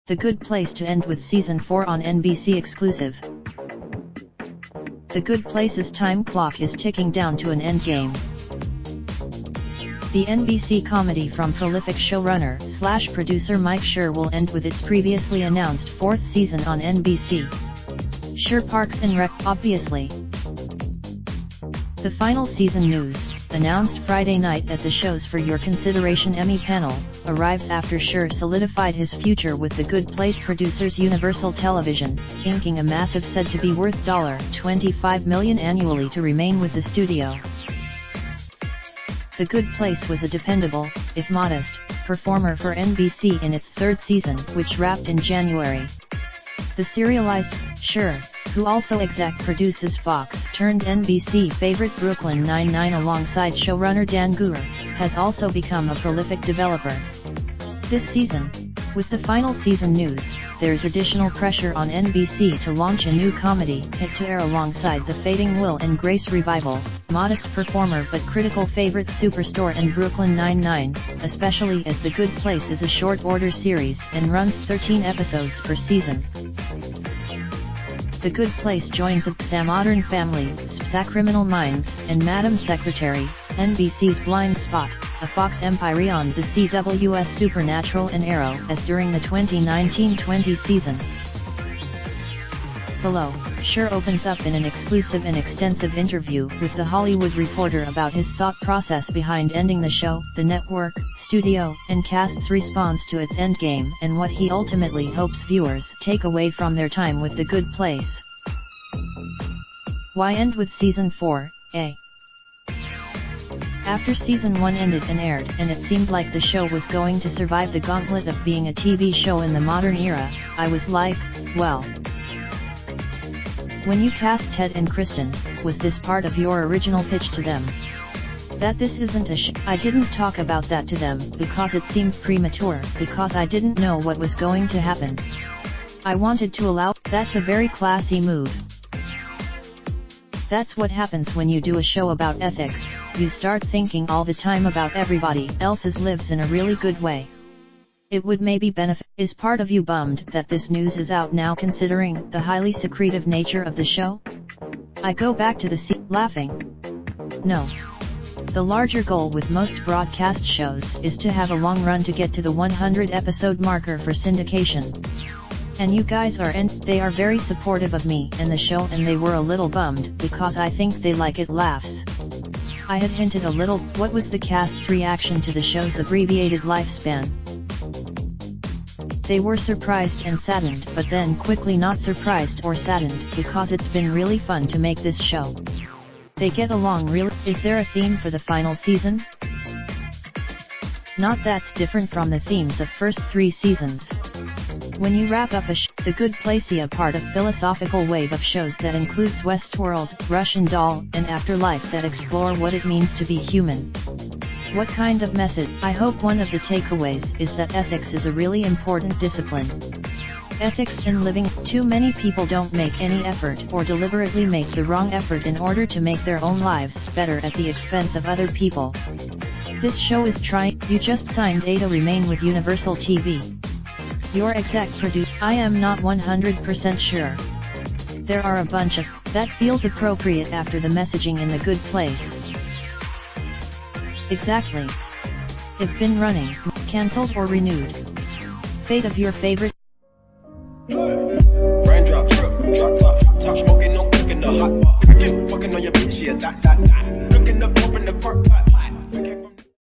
The Good Place to end with Season 4 on NBC exclusive. The Good Place's time clock is ticking down to an endgame. The NBC comedy from prolific showrunner/producer Mike Schur will end with its previously announced 4th season on NBC. Schur Parks and Rec, obviously. The final season news, announced Friday night at the Shows for Your Consideration Emmy panel, arrives after Schur solidified his future with The Good Place producers Universal Television, inking a massive said to be worth $25 million annually to remain with the studio. The Good Place was a dependable, if modest, performer for NBC in its 3rd season, which wrapped in January. The serialized Schur, who also exec produces Fox-turned-NBC favorite Brooklyn Nine-Nine alongside showrunner Dan Goor, has also become a prolific developer. This season, with the final season news, there's additional pressure on NBC to launch a new comedy hit to air alongside the fading Will and Grace revival, modest performer but critical favorite Superstore and Brooklyn Nine-Nine, especially as The Good Place is a short-order series and runs 13 episodes per season. The Good Place joins a Modern Family, SPSA Criminal Minds, and Madam Secretary, NBC's Blind Spot, a Fox Empire on the CW's Supernatural and Arrow as during the 2019-20 season. Below, Schur opens up in an exclusive and extensive interview with The Hollywood Reporter about his thought process behind ending the show, the network, studio, and cast's response to its endgame, and what he ultimately hopes viewers take away from their time with The Good Place. Why end with Season 4, A? After Season 1 ended and aired and it seemed like the show was going to survive the gauntlet of being a TV show in the modern era, I was like, well. When you cast Ted and Kristen, was this part of your original pitch to them? That this isn't a show? I didn't talk about that to them because it seemed premature, because I didn't know what was going to happen. I wanted to allow. That's a very classy move. That's what happens when you do a show about ethics, you start thinking all the time about everybody else's lives in a really good way. It would maybe benefit. Is part of you bummed that this news is out now considering the highly secretive nature of the show? I go back to the laughing. No. The larger goal with most broadcast shows is to have a long run to get to the 100-episode marker for syndication. And you guys are they are very supportive of me and the show, and they were a little bummed because I think they like it laughs. I had hinted a little. What was the cast's reaction to the show's abbreviated lifespan? They were surprised and saddened, but then quickly not surprised or saddened because it's been really fun to make this show. They get along really. Is there a theme for the final season? Not that's different from the themes of first 3 seasons. When you wrap up a The Good Place, a part of philosophical wave of shows that includes Westworld, Russian Doll, and Afterlife that explore what it means to be human. What kind of message? I hope one of the takeaways is that ethics is a really important discipline. Ethics in living. Too many people don't make any effort or deliberately make the wrong effort in order to make their own lives better at the expense of other people. This show is trying. You just signed A to remain with Universal TV. Your exec producer. I am not 100% sure. There are a bunch of. That feels appropriate after the messaging in The Good Place. Exactly. If been running, cancelled or renewed. Fate of your favorite. Raindrop, drop top, smoking, no cooking the hot pot. Fucking on your bitch, yeah, that. Looking up, open the park,